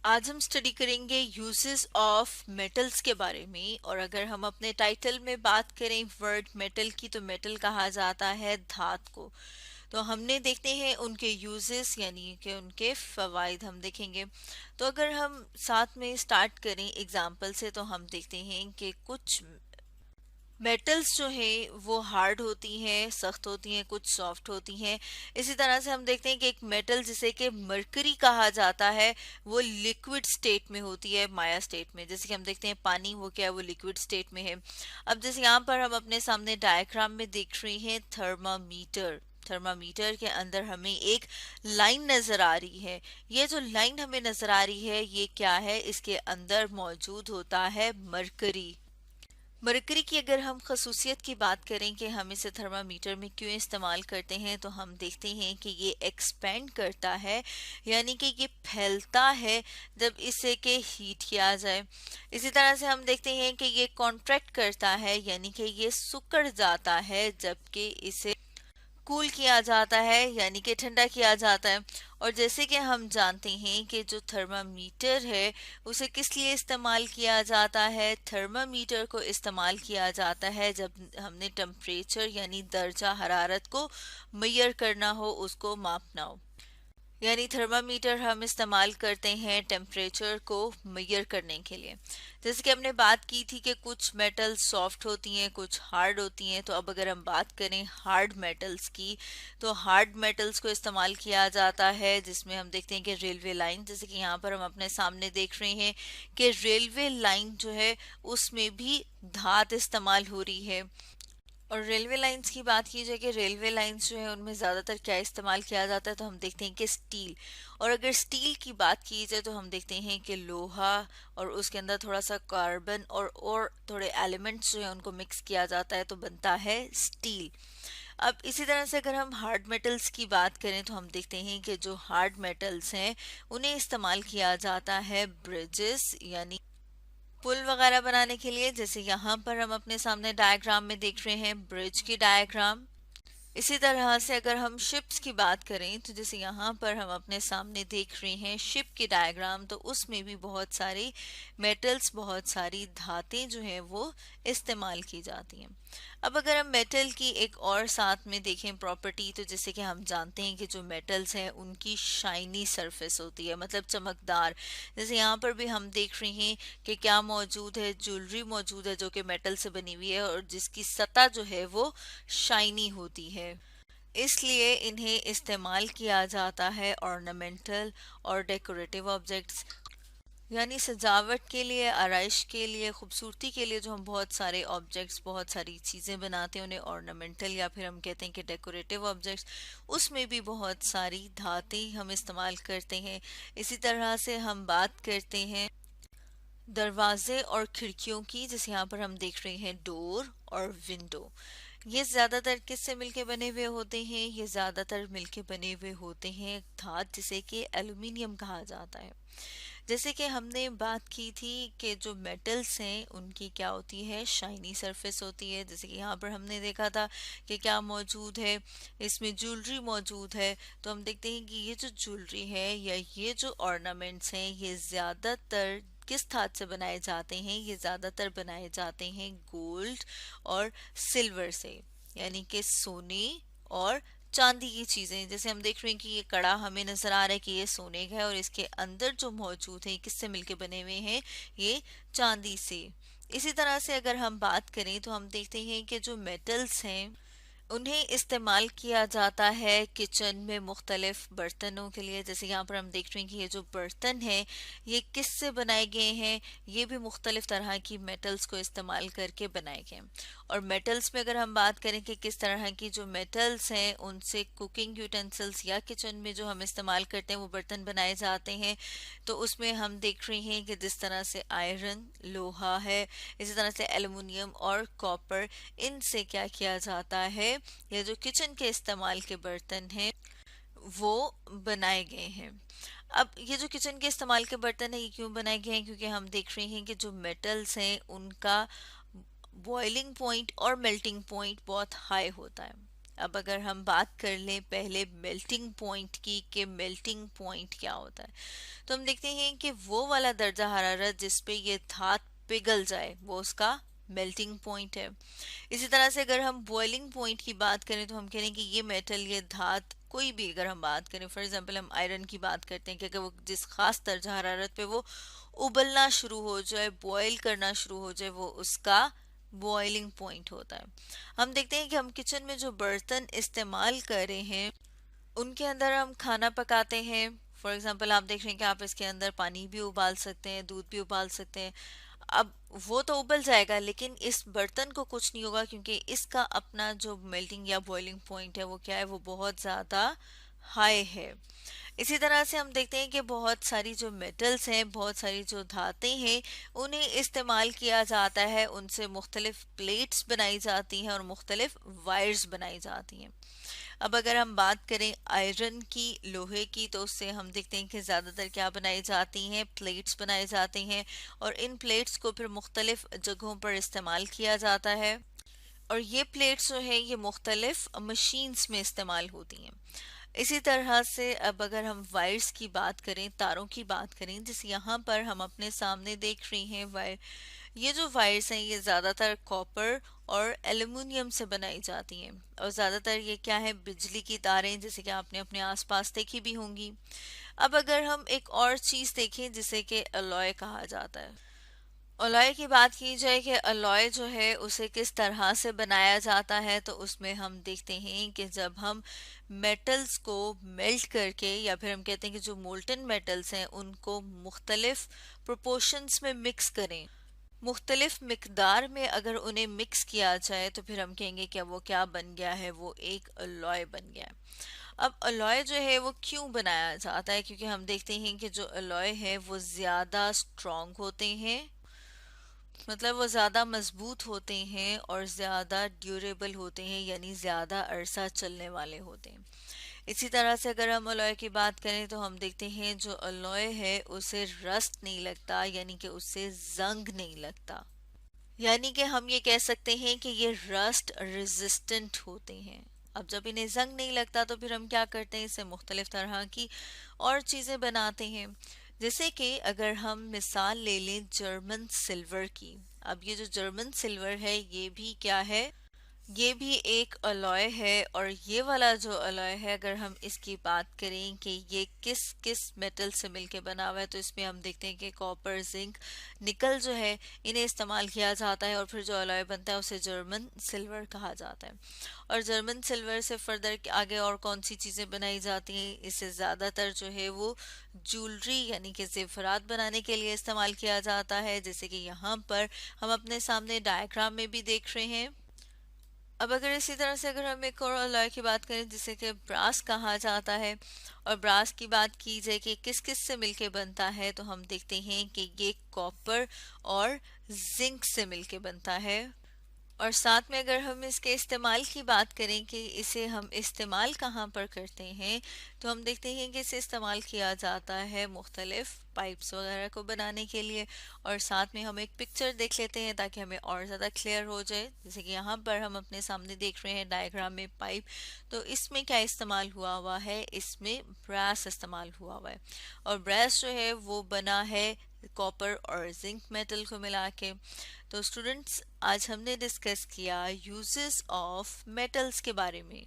आज हम स्टडी करेंगे यूजेस ऑफ मेटल्स के बारे में। और अगर हम अपने टाइटल में बात करें वर्ड मेटल की, तो मेटल कहा जाता है धातु को। तो हमने देखते हैं उनके यूजेस यानी कि उनके फवाइद हम देखेंगे। तो अगर हम साथ में स्टार्ट करें एग्जाम्पल से, तो हम देखते हैं कि कुछ मेटल्स जो है वो हार्ड होती हैं, सख्त होती हैं, कुछ सॉफ्ट होती हैं। इसी तरह से हम देखते हैं कि एक मेटल जिसे कि मरकरी कहा जाता है, वो लिक्विड स्टेट में होती है, माया स्टेट में। जैसे कि हम देखते हैं पानी, वो क्या है, वो लिक्विड स्टेट में है। अब जैसे यहाँ पर हम अपने सामने डायग्राम में देख रहे हैं थर्मामीटर। थर्मामीटर के अंदर हमें एक लाइन नजर आ रही है। ये जो लाइन हमें नजर आ रही है, ये क्या है, इसके अंदर मौजूद होता है मरकरी। मरकरी की अगर हम खसूसियत की बात करें कि हम इसे थर्मामीटर में क्यों इस्तेमाल करते हैं, तो हम देखते हैं कि ये एक्सपेंड करता है, यानी कि ये फैलता है जब इसे के हीट किया जाए। इसी तरह से हम देखते हैं कि ये कॉन्ट्रैक्ट करता है, यानी कि ये सिकुड़ जाता है जबकि इसे कूल किया जाता है, यानी कि ठंडा किया जाता है। और जैसे कि हम जानते हैं कि जो थर्मामीटर है उसे किस लिए इस्तेमाल किया जाता है। थर्मामीटर को इस्तेमाल किया जाता है जब हमने टेम्परेचर यानी दर्जा हरारत को मेजर करना हो, उसको मापना हो। यानी थर्मामीटर हम इस्तेमाल करते हैं टेम्परेचर को मेजर करने के लिए। जैसे कि हमने बात की थी कि कुछ मेटल सॉफ्ट होती हैं, कुछ हार्ड होती हैं। तो अब अगर हम बात करें हार्ड मेटल्स की, तो हार्ड मेटल्स को इस्तेमाल किया जाता है जिसमें हम देखते हैं कि रेलवे लाइन, जैसे कि यहाँ पर हम अपने सामने देख रहे हैं कि रेलवे लाइन जो है उसमें भी धात इस्तेमाल हो रही है। और रेलवे लाइंस की बात की जाए कि रेलवे लाइंस जो है उनमें ज़्यादातर क्या इस्तेमाल किया जाता है, तो हम देखते हैं कि स्टील। और अगर स्टील की बात की जाए तो हम देखते हैं कि लोहा और उसके अंदर थोड़ा सा कार्बन और थोड़े एलिमेंट्स जो है उनको मिक्स किया जाता है, तो बनता है स्टील। अब इसी तरह से अगर हम हार्ड मेटल्स की बात करें, तो हम देखते हैं कि जो हार्ड मेटल्स हैं उन्हें इस्तेमाल किया जाता है ब्रिजेस यानी पुल वगैरह बनाने के लिए। जैसे यहाँ पर हम अपने सामने डायग्राम में देख रहे हैं ब्रिज की डायग्राम। इसी तरह से अगर हम शिप्स की बात करें, तो जैसे यहाँ पर हम अपने सामने देख रहे हैं शिप की डायग्राम, तो उसमें भी बहुत सारी मेटल्स, बहुत सारी धातें जो हैं वो इस्तेमाल की जाती हैं। अब अगर हम मेटल की एक और साथ में देखें प्रॉपर्टी, तो जैसे कि हम जानते हैं कि जो मेटल्स हैं उनकी शाइनी सरफेस होती है, मतलब चमकदार। जैसे यहाँ पर भी हम देख रहे हैं कि क्या मौजूद है, ज्वेलरी मौजूद है जो कि मेटल से बनी हुई है और जिसकी सतह जो है वो शाइनी होती है। इसलिए इन्हें इस्तेमाल किया जाता है ऑर्नामेंटल और डेकोरेटिव ऑब्जेक्ट्स, यानी सजावट के लिए, आराइश के लिए, खूबसूरती के लिए जो हम बहुत सारे ऑब्जेक्ट्स, बहुत सारी चीज़ें बनाते हैं उन्हें ऑर्नामेंटल या फिर हम कहते हैं कि डेकोरेटिव ऑब्जेक्ट्स। उसमें भी बहुत सारी धातें हम इस्तेमाल करते हैं। इसी तरह से हम बात करते हैं दरवाजे और खिड़कियों की। जैसे यहाँ पर हम देख रहे हैं डोर और विंडो। ये ज़्यादातर किससे मिलके बने हुए होते हैं, ये ज़्यादातर मिलके बने हुए होते हैं धात जिसे कि एल्युमिनियम कहा जाता है। जैसे कि हमने बात की थी कि जो मेटल्स हैं उनकी क्या होती है, शाइनी सरफेस होती है। जैसे कि यहाँ पर हमने देखा था कि क्या मौजूद है, इसमें ज्वेलरी मौजूद है। तो हम देखते हैं कि ये जो ज्वेलरी है या ये जो ऑर्नामेंट्स हैं, ये ज़्यादातर किस धात से बनाए जाते हैं, ये ज़्यादातर बनाए जाते हैं गोल्ड और सिल्वर से, यानी कि सोने और चांदी की चीजें। जैसे हम देख रहे हैं कि ये कड़ा हमें नजर आ रहा है कि ये सोने का है और इसके अंदर जो मौजूद है किससे मिलके बने हुए हैं, ये चांदी से। इसी तरह से अगर हम बात करें तो हम देखते हैं कि जो मेटल्स हैं उन्हें इस्तेमाल किया जाता है किचन में मुख्तलिफ बर्तनों के लिए। जैसे यहाँ पर हम देख रहे हैं कि ये जो बर्तन है ये किससे बनाए गए हैं, ये भी मुख्तलिफ तरह की मेटल्स को इस्तेमाल करके बनाए गए हैं। और मेटल्स में अगर हम बात करें कि किस तरह की जो मेटल्स हैं उनसे कुकिंग यूटेंसिल्स या किचन में जो हम इस्तेमाल करते हैं वो बर्तन बनाए जाते हैं, तो उसमें हम देख रहे हैं कि जिस तरह से आयरन, लोहा है, इसी तरह से एल्युमिनियम और कॉपर, इनसे क्या किया जाता है, ये जो किचन के इस्तेमाल के बर्तन हैं वो बनाए गए हैं। अब ये जो किचन के इस्तेमाल के बर्तन है ये क्यों बनाए गए हैं, क्योंकि हम देख रहे हैं कि जो मेटल्स हैं उनका बॉइलिंग पॉइंट और मेल्टिंग पॉइंट बहुत हाई होता है। अब अगर हम बात कर लें पहले मेल्टिंग पॉइंट की कि मेल्टिंग पॉइंट क्या होता है, तो हम देखते हैं कि वो वाला दर्जा हरारत जिस पे ये धात पिघल जाए वो उसका मेल्टिंग पॉइंट है। इसी तरह से अगर हम बॉइलिंग पॉइंट की बात करें तो हम कह रहे हैं कि ये मेटल, ये धात, कोई भी अगर हम बात करें, फॉर एग्जांपल हम आयरन की बात करते हैं कि अगर वो जिस खास दर्जा हरारत पे वो उबलना शुरू हो जाए, बॉयल करना शुरू हो जाए, वो उसका बॉइलिंग पॉइंट होता है। हम देखते हैं कि हम किचन में जो बर्तन इस्तेमाल कर रहे हैं उनके अंदर हम खाना पकाते हैं। फॉर एग्जांपल आप देख रहे हैं कि आप इसके अंदर पानी भी उबाल सकते हैं, दूध भी उबाल सकते हैं। अब वो तो उबल जाएगा लेकिन इस बर्तन को कुछ नहीं होगा क्योंकि इसका अपना जो मेल्टिंग या बॉइलिंग पॉइंट है वो क्या है, वो बहुत ज़्यादा हाई है। इसी तरह से हम देखते हैं कि बहुत सारी जो मेटल्स हैं, बहुत सारी जो धातें हैं, उन्हें इस्तेमाल किया जाता है, उनसे मुख्तलिफ प्लेट्स बनाई जाती हैं और मुख्तलिफ वायर्स बनाई जाती हैं। अब अगर हम बात करें आयरन की, लोहे की, तो उससे हम देखते हैं कि ज़्यादातर क्या बनाई जाती हैं, प्लेट्स बनाए जाते हैं और इन प्लेट्स को फिर मुख्तलिफ जगहों पर इस्तेमाल किया जाता है और ये प्लेट्स जो है ये मुख्तलिफ मशीन्स में इस्तेमाल होती हैं। इसी तरह से अब अगर हम वायर्स की बात करें, तारों की बात करें, जैसे यहाँ पर हम अपने सामने देख रही हैं वायर, ये जो वायर्स हैं ये ज़्यादातर कॉपर और एल्युमिनियम से बनाई जाती हैं और ज़्यादातर ये क्या है, बिजली की तारें, जैसे कि आपने अपने आसपास देखी भी होंगी। अब अगर हम एक और चीज़ देखें जिसे कि अलॉय कहा जाता है, अलॉय की बात की जाए कि अलॉय जो है उसे किस तरह से बनाया जाता है, तो उसमें हम देखते हैं कि जब हम मेटल्स को मेल्ट करके, या फिर हम कहते हैं कि जो मोल्टन मेटल्स हैं उनको मुख्तलिफ प्रोपोर्शंस में मिक्स करें, मुख्तलिफ मिकदार में अगर उन्हें मिक्स किया जाए तो फिर हम कहेंगे कि वो क्या बन गया है, वो एक अलॉय बन गया है। अब अलॉय जो है वो क्यों बनाया जाता है, क्योंकि हम देखते हैं कि जो अलॉय है वो ज़्यादा स्ट्रॉन्ग होते हैं, मतलब वो ज़्यादा मजबूत होते हैं और ज़्यादा ड्यूरेबल होते हैं, यानी ज़्यादा अरसा चलने वाले होते हैं। इसी तरह से अगर हम अलॉय की बात करें तो हम देखते हैं जो अलॉय है उसे रस्ट नहीं लगता, यानी कि उससे जंग नहीं लगता, यानी कि हम ये कह सकते हैं कि ये रस्ट रेजिस्टेंट होते हैं। अब जब इन्हें जंग नहीं लगता तो फिर हम क्या करते हैं, इससे मुख्तलिफ तरह की और चीज़ें बनाते हैं। जैसे कि अगर हम मिसाल ले लें जर्मन सिल्वर की, अब ये जो जर्मन सिल्वर है ये भी क्या है, ये भी एक अलॉय है और ये वाला जो अलॉय है अगर हम इसकी बात करें कि ये किस किस मेटल से मिलके बना हुआ है, तो इसमें हम देखते हैं कि कॉपर, जिंक, निकल जो है इन्हें इस्तेमाल किया जाता है और फिर जो अलॉय बनता है उसे जर्मन सिल्वर कहा जाता है। और जर्मन सिल्वर से फर्दर आगे और कौन सी चीज़ें बनाई जाती हैं, इसे ज़्यादातर जो है वो ज्वेलरी यानी कि जेवरात बनाने के लिए इस्तेमाल किया जाता है, जैसे कि यहाँ पर हम अपने सामने डायग्राम में भी देख रहे हैं। अब अगर इसी तरह से अगर हम एक और अलॉय की बात करें जिसे कि ब्रास कहा जाता है, और ब्रास की बात की जाए कि किस किस से मिलके बनता है, तो हम देखते हैं कि ये कॉपर और जिंक से मिलके बनता है। और साथ में अगर हम इसके इस्तेमाल की बात करें कि इसे हम इस्तेमाल कहाँ पर करते हैं, तो हम देखते हैं कि इसे इस्तेमाल किया जाता है मुख्तलिफ पाइप्स वगैरह को बनाने के लिए। और साथ में हम एक पिक्चर देख लेते हैं ताकि हमें और ज़्यादा क्लियर हो जाए। जैसे कि यहाँ पर हम अपने सामने देख रहे हैं डायग्राम में पाइप, तो इसमें क्या इस्तेमाल हुआ हुआ है, इसमें ब्रास इस्तेमाल हुआ हुआ है और ब्रास जो है वो बना है कॉपर और जिंक मेटल को मिला के। तो स्टूडेंट्स, आज हमने डिस्कस किया यूजेस ऑफ मेटल्स के बारे में।